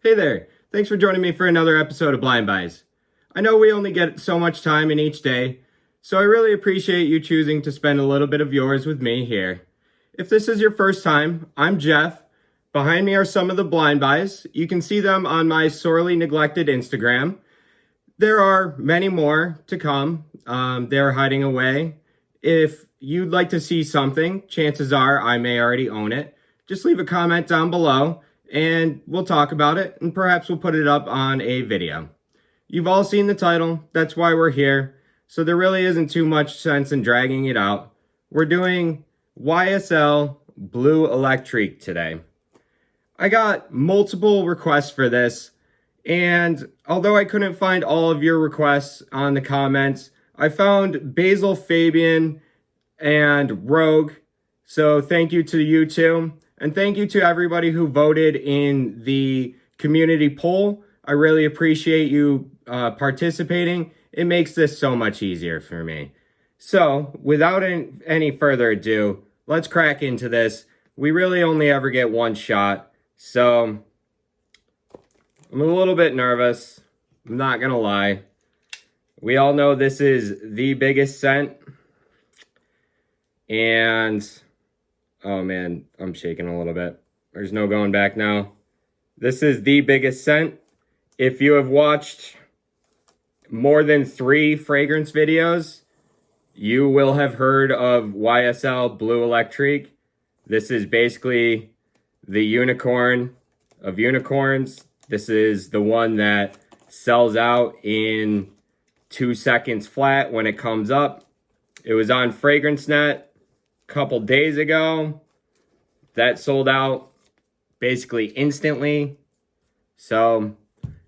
Hey there, thanks for joining me for another episode of Blind Buys. I know we only get so much time in each day, so I really appreciate you choosing to spend a little bit of yours with me here. If this is your first time, I'm Jeff. Behind me are some of the blind buys. You can see them on my sorely neglected Instagram. There are many more to come. They're hiding away. If you'd like to see something, chances are I may already own it. Just leave a comment down below and we'll talk about it, and perhaps we'll put it up on a video. You've all seen the title, that's why we're here, so there really isn't too much sense in dragging it out. We're doing YSL Bleu Électrique today. I got multiple requests for this, and although I couldn't find all of your requests on the comments, I found Basil Fabian and Rogue, so thank you to you two. And thank you to everybody who voted in the community poll. I really appreciate you participating. It makes this so much easier for me. So, without any further ado, let's crack into this. We really only ever get one shot, so I'm a little bit nervous. I'm not gonna lie. We all know this is the biggest scent, and oh man, I'm shaking a little bit. There's no going back now. This is the biggest scent. If you have watched more than 3 fragrance videos, you will have heard of YSL Bleu Électrique. This is basically the unicorn of unicorns. This is the one that sells out in 2 seconds flat when it comes up. It was on FragranceNet couple days ago. That sold out basically instantly. So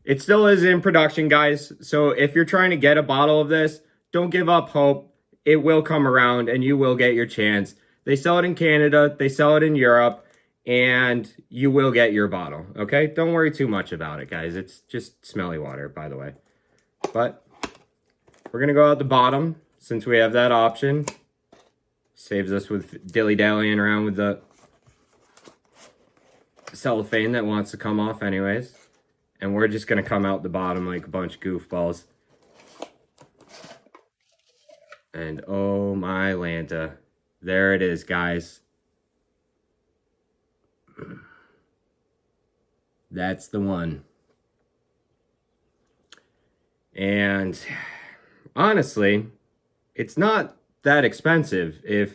it still is in production, guys. So if you're trying to get a bottle of this, don't give up hope. It will come around and you will get your chance. They sell it in Canada, they sell it in Europe, and you will get your bottle, okay? Don't worry too much about it, guys. It's just smelly water, by the way. But we're gonna go out the bottom since we have that option. Saves us with dilly-dallying around with the cellophane that wants to come off anyways. And we're just going to come out the bottom like a bunch of goofballs. And oh my Lanta. There it is, guys. That's the one. And honestly, it's not that expensive if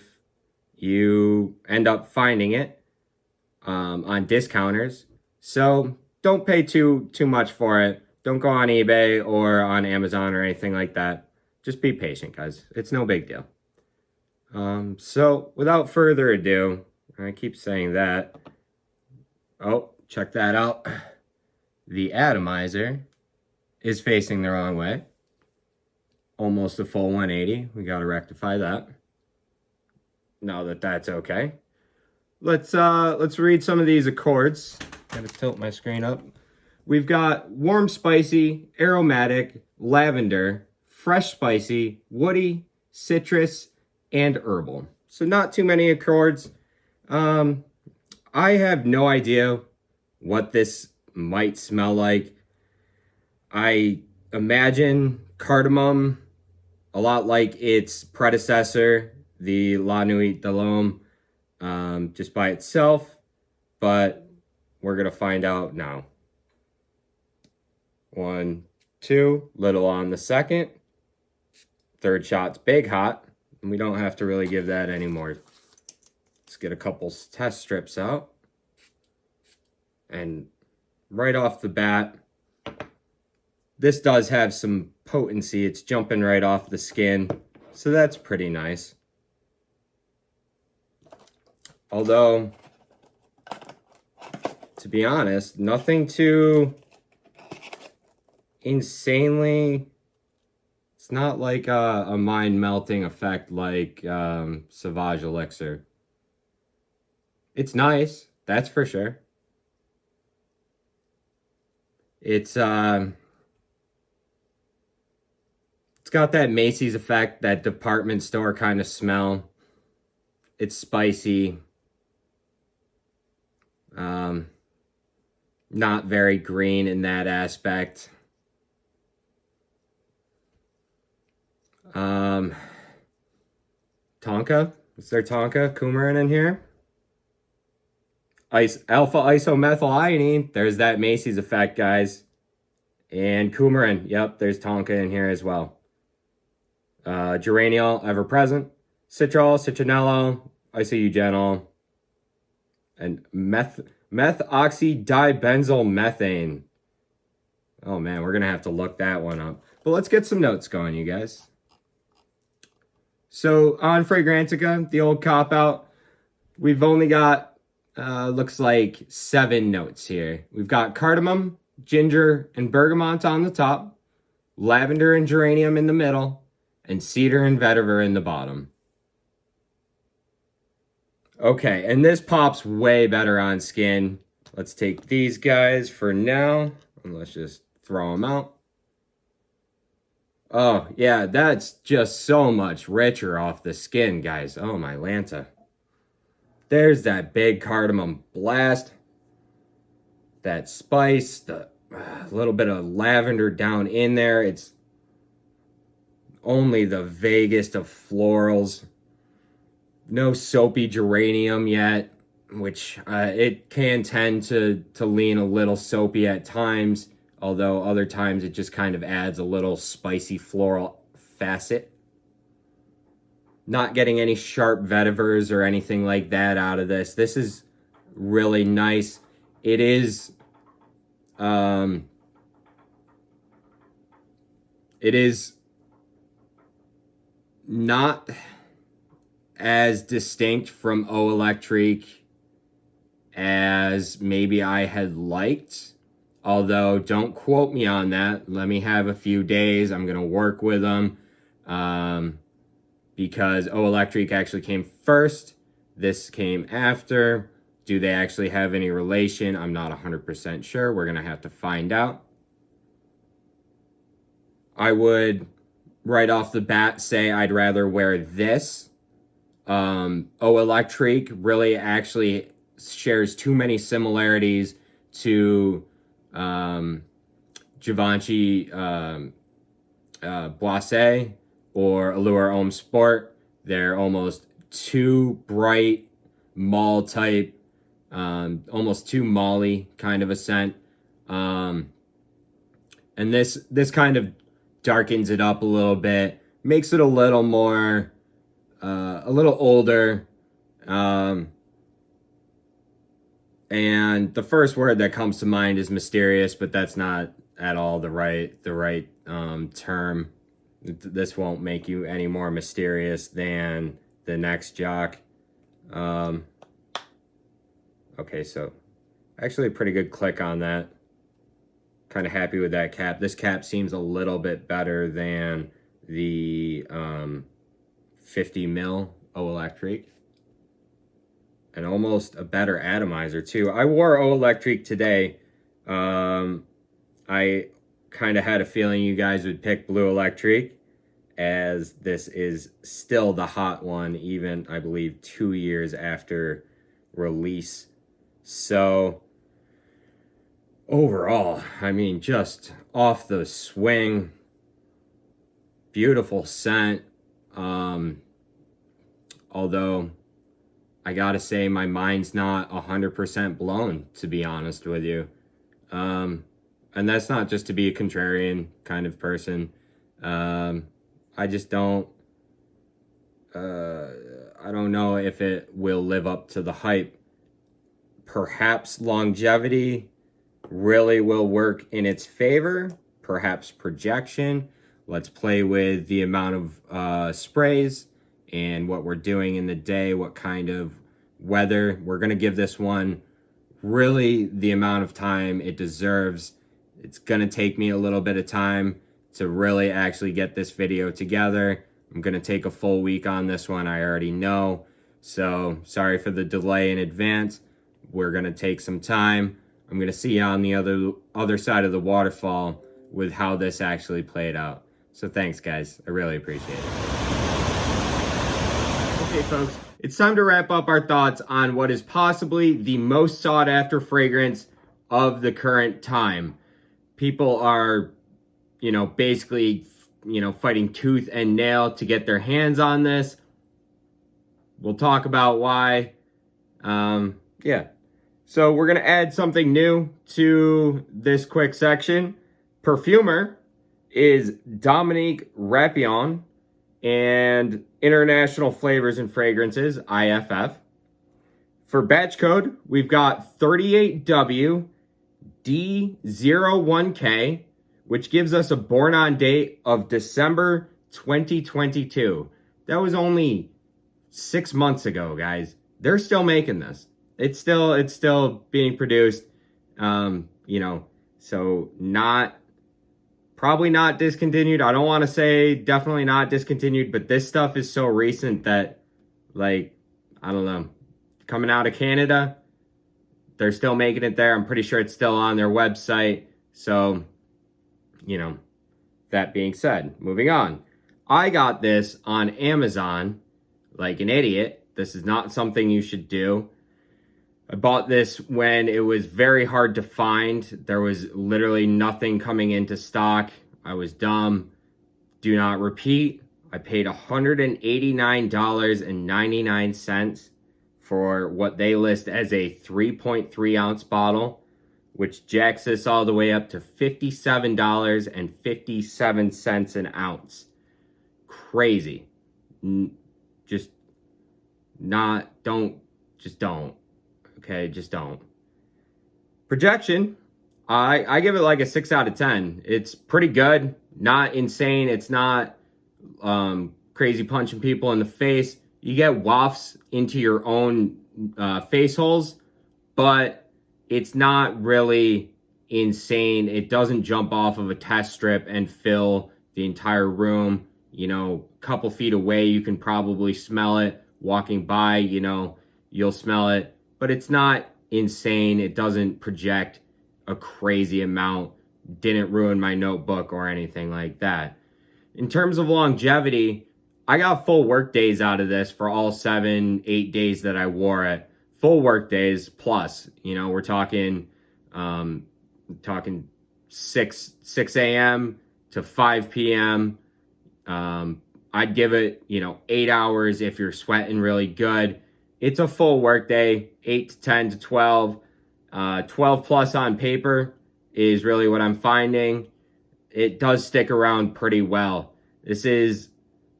you end up finding it on discounters. So don't pay too much for it. Don't go on eBay or on Amazon or anything like that. Just be patient, guys. It's no big deal. So without further ado, I keep saying that. Oh, check that out. The atomizer is facing the wrong way. Almost a full 180. We got to rectify that. Now that that's okay. Let's read some of these accords. Gotta tilt my screen up. We've got warm, spicy, aromatic, lavender, fresh, spicy, woody, citrus, and herbal. So not too many accords. I have no idea what this might smell like. I imagine cardamom, a lot like its predecessor, the La Nuit de l'Homme, just by itself, but we're gonna find out now. 1, 2, little on the second. Third shot's big hot, and we don't have to really give that anymore. Let's get a couple test strips out. And right off the bat, this does have some potency. It's jumping right off the skin, so that's pretty nice. Although, to be honest, nothing too insanely, it's not like a mind-melting effect like Sauvage Elixir. It's nice, that's for sure. It's got that Macy's effect, that department store kind of smell. It's spicy. Not very green in that aspect. Tonka? Is there Tonka coumarin in here? Alpha isomethylionine. There's that Macy's effect, guys. And coumarin. Yep, there's Tonka in here as well. Geraniol, ever present. Citrol, citronellol, isoeugenol, and methoxydibenzylmethane. Oh man, we're gonna have to look that one up. But let's get some notes going, you guys. So on Fragrantica, the old cop-out, we've only got, looks like 7 notes here. We've got cardamom, ginger, and bergamot on the top, lavender and geranium in the middle, and cedar and vetiver in the bottom. Okay, and this pops way better on skin. Let's take these guys for now, and let's just throw them out. Oh, yeah, that's just so much richer off the skin, guys. Oh, my Lanta. There's that big cardamom blast. That spice, the little bit of lavender down in there. It's only the vaguest of florals. No soapy geranium yet, which it can tend to lean a little soapy at times. Although other times it just kind of adds a little spicy floral facet. Not getting any sharp vetivers or anything like that out of this. This is really nice. It is not as distinct from Électrique as maybe I had liked. Although, don't quote me on that. Let me have a few days. I'm going to work with them. Because Électrique actually came first. This came after. Do they actually have any relation? I'm not 100% sure. We're going to have to find out. I would, right off the bat, say I'd rather wear this. Électrique really actually shares too many similarities to Givenchy Boissé or Allure Homme Sport. They're almost too bright, mall type, almost too molly kind of a scent. And this kind of darkens it up a little bit, makes it a little more, a little older. And the first word that comes to mind is mysterious, but that's not at all the right term. This won't make you any more mysterious than the next jock. Okay, so actually a pretty good click on that. Kind of happy with that cap. This cap seems a little bit better than the 50 mil Électrique. And almost a better atomizer too. I wore Électrique today. I kind of had a feeling you guys would pick Bleu Électrique, as this is still the hot one, even I believe 2 years after release. So overall, I mean, just off the swing, beautiful scent. Although I gotta say, my mind's not 100% blown, to be honest with you. And that's not just to be a contrarian kind of person. I just don't, I don't know if it will live up to the hype. Perhaps longevity really will work in its favor. Perhaps projection. Let's play with the amount of sprays and what we're doing in the day, what kind of weather. We're going to give this one really the amount of time it deserves. It's going to take me a little bit of time to really actually get this video together. I'm going to take a full week on this one, I already know. So sorry for the delay in advance. We're going to take some time. I'm going to see you on the other side of the waterfall with how this actually played out. So thanks, guys. I really appreciate it. Okay, folks, it's time to wrap up our thoughts on what is possibly the most sought after fragrance of the current time. People are, basically, fighting tooth and nail to get their hands on this. We'll talk about why. Yeah. So we're going to add something new to this quick section. Perfumer is Dominique Rapillon and International Flavors and Fragrances, IFF. For batch code, we've got 38W-D01K, which gives us a born on date of December 2022. That was only 6 months ago, guys. They're still making this. It's still being produced. So probably not discontinued. I don't want to say definitely not discontinued, but this stuff is so recent that, I don't know, coming out of Canada, they're still making it there. I'm pretty sure it's still on their website. So, that being said, moving on. I got this on Amazon like an idiot. This is not something you should do. I bought this when it was very hard to find. There was literally nothing coming into stock. I was dumb. Do not repeat. I paid $189.99 for what they list as a 3.3 ounce bottle, which jacks this all the way up to $57.57 an ounce. Crazy. Don't. Okay, just don't. Projection, I give it like a 6 out of 10. It's pretty good, not insane. It's not crazy punching people in the face. You get wafts into your own face holes, but it's not really insane. It doesn't jump off of a test strip and fill the entire room. A couple feet away, you can probably smell it. Walking by, you'll smell it. But it's not insane. It doesn't project a crazy amount. Didn't ruin my notebook or anything like that. In terms of longevity, I got full work days out of this for all 7-8 days that I wore it. Full work days plus. We're talking 6 a.m. to 5 p.m. I'd give it, 8 hours if you're sweating really good. It's a full work day, 8 to 10 to 12. 12 plus on paper is really what I'm finding. It does stick around pretty well. This is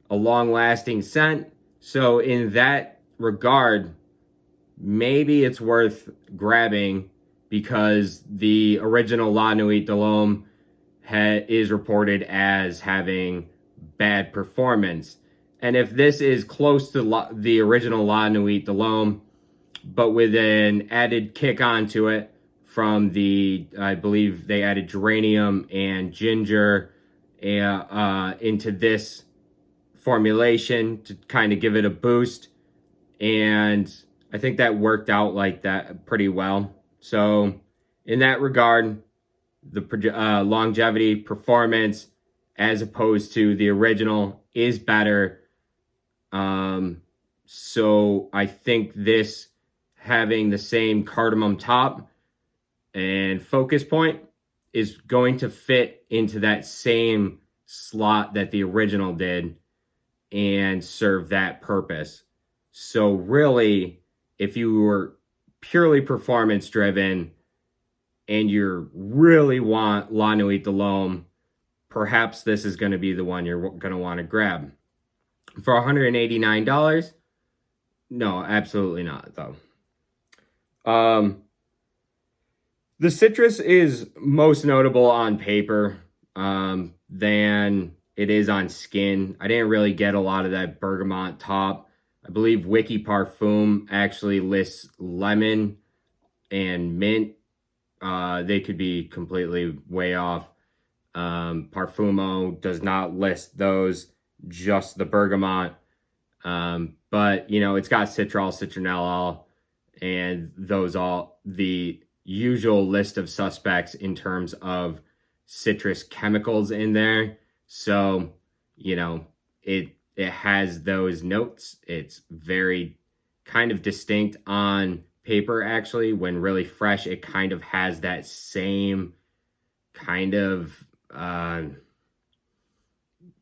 a long-lasting scent. So in that regard, maybe it's worth grabbing because the original La Nuit de l'Homme is reported as having bad performance. And if this is close to the original La Nuit de l'Homme, but with an added kick onto it from I believe they added geranium and ginger into this formulation to kind of give it a boost. And I think that worked out like that pretty well. So in that regard, the longevity performance as opposed to the original is better. So I think this having the same cardamom top and focus point is going to fit into that same slot that the original did and serve that purpose. So really, if you were purely performance driven and you really want La Nuit de l'Homme, perhaps this is going to be the one you're going to want to grab. For $189? No, absolutely not, though. The citrus is most notable on paper than it is on skin. I didn't really get a lot of that bergamot top. I believe Wiki Parfum actually lists lemon and mint. They could be completely way off. Parfumo does not list those, just the bergamot. But, it's got citral, citronellol, and those all the usual list of suspects in terms of citrus chemicals in there. So, it has those notes. It's very kind of distinct on paper, actually. When really fresh, it kind of has that same kind of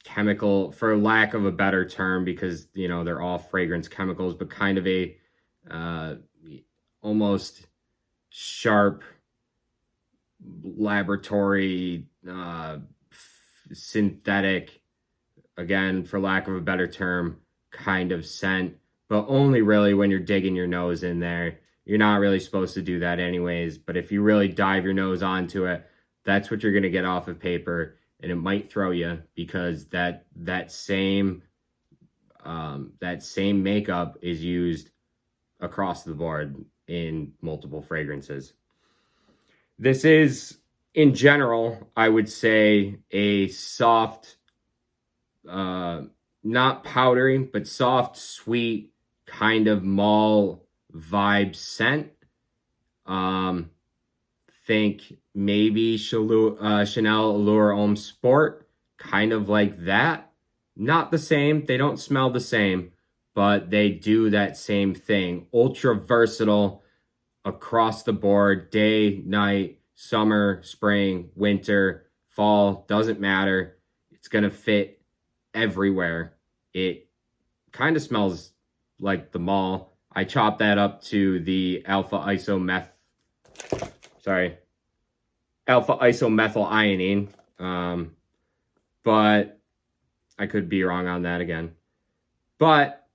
chemical, for lack of a better term, because, you know, they're all fragrance chemicals, but kind of a almost sharp laboratory synthetic, again, for lack of a better term, kind of scent, but only really when you're digging your nose in there. You're not really supposed to do that anyways, but if you really dive your nose onto it, that's what you're going to get off of paper, and it might throw you, because that same makeup is used across the board in multiple fragrances. This is, in general, I would say, a soft, not powdery, but soft, sweet, kind of mall vibe scent. Think maybe Chanel Allure Homme Sport, kind of like that. Not the same, they don't smell the same, but they do that same thing. Ultra versatile across the board, day, night, summer, spring, winter, fall, doesn't matter. It's gonna fit everywhere. It kind of smells like the mall. I chopped that up to the alpha isomethylionine, but I could be wrong on that again. But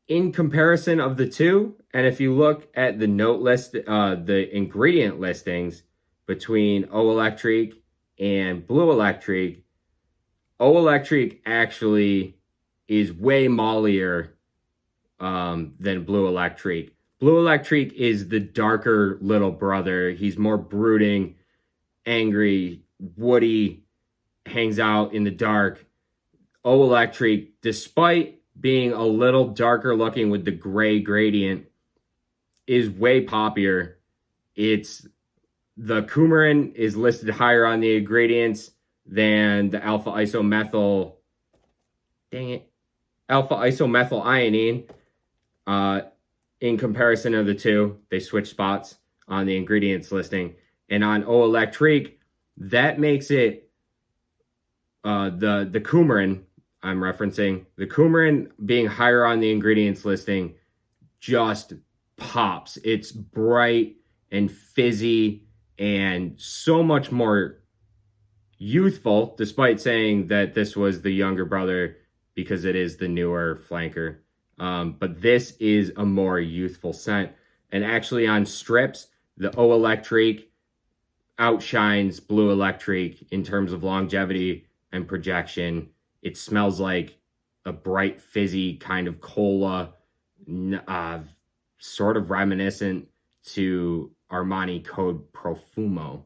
in comparison of the two, and if you look at the note list, the ingredient listings between O Electrique and Bleu Electrique, O Electrique actually is way mallier than Bleu Electrique. Bleu Electrique is the darker little brother. He's more brooding, angry, woody, hangs out in the dark. O Electrique, despite being a little darker looking with the gray gradient, is way poppier. It's the coumarin is listed higher on the ingredients than the alpha isomethylionine. In comparison of the two, they switch spots on the ingredients listing. And on O Electrique, that makes it the coumarin I'm referencing, the coumarin being higher on the ingredients listing just pops. It's bright and fizzy and so much more youthful, despite saying that this was the younger brother because it is the newer flanker. But this is a more youthful scent. And actually on strips, the O Electrique outshines Bleu Electrique in terms of longevity and projection. It smells like a bright, fizzy kind of cola, sort of reminiscent to Armani Code Profumo,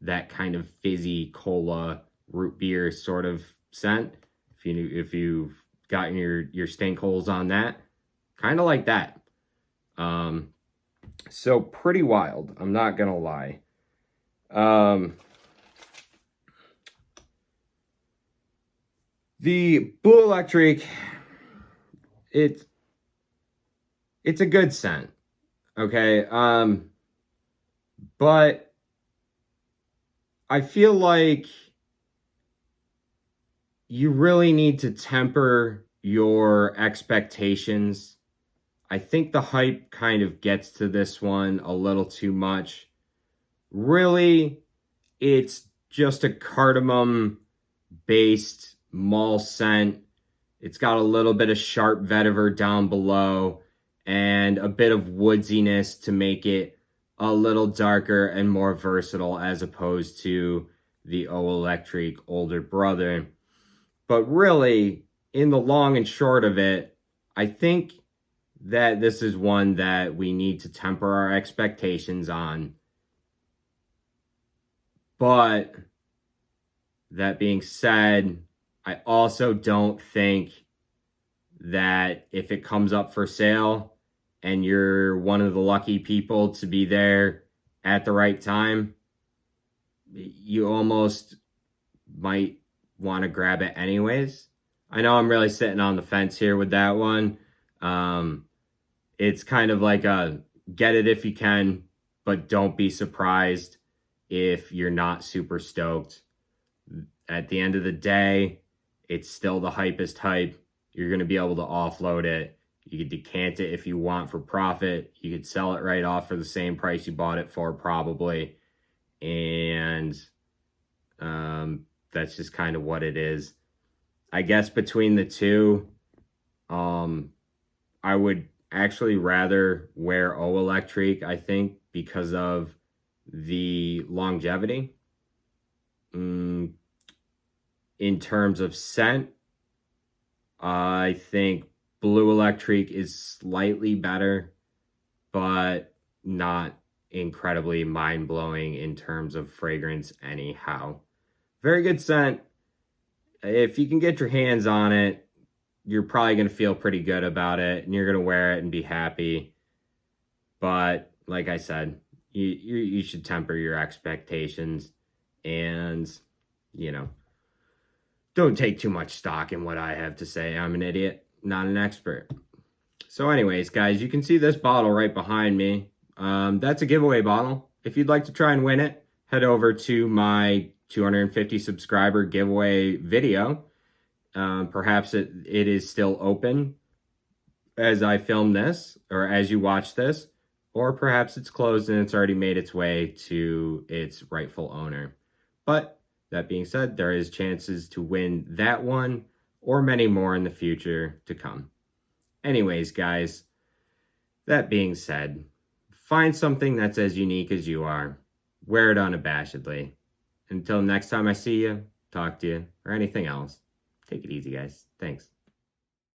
that kind of fizzy cola root beer sort of scent. If you've gotten your stink holes on that, kind of like that. So pretty wild, I'm not gonna lie. The Bleu Electrique, it's a good scent, okay? But I feel like you really need to temper your expectations. I think the hype kind of gets to this one a little too much. Really, it's just a cardamom-based mall scent. It's got a little bit of sharp vetiver down below and a bit of woodsiness to make it a little darker and more versatile as opposed to the O Electrique older brother. But really, in the long and short of it, I think that this is one that we need to temper our expectations on. But that being said, I also don't think that if it comes up for sale and you're one of the lucky people to be there at the right time, you almost might want to grab it anyways. I know I'm really sitting on the fence here with that one. It's kind of like a get it if you can, but don't be surprised if you're not super stoked. At the end of the day, it's still the hypest hype. You're going to be able to offload it. You could decant it if you want for profit. You could sell it right off for the same price you bought it for, probably. And that's just kind of what it is. I guess between the two, I would actually rather wear Électrique, I think, because of the longevity. In terms of scent, I think Bleu Électrique is slightly better, but not incredibly mind-blowing in terms of fragrance anyhow. Very good scent. If you can get your hands on it, you're probably going to feel pretty good about it, and you're going to wear it and be happy. But like I said, you should temper your expectations and, don't take too much stock in what I have to say. I'm an idiot, not an expert. So anyways, guys, you can see this bottle right behind me. That's a giveaway bottle. If you'd like to try and win it, head over to my 250 subscriber giveaway video. Perhaps it is still open as I film this, or as you watch this, or perhaps it's closed and it's already made its way to its rightful owner. But that being said, there is chances to win that one or many more in the future to come. Anyways, guys, that being said, find something that's as unique as you are. Wear it unabashedly. Until next time I see you, talk to you, or anything else, take it easy, guys. Thanks.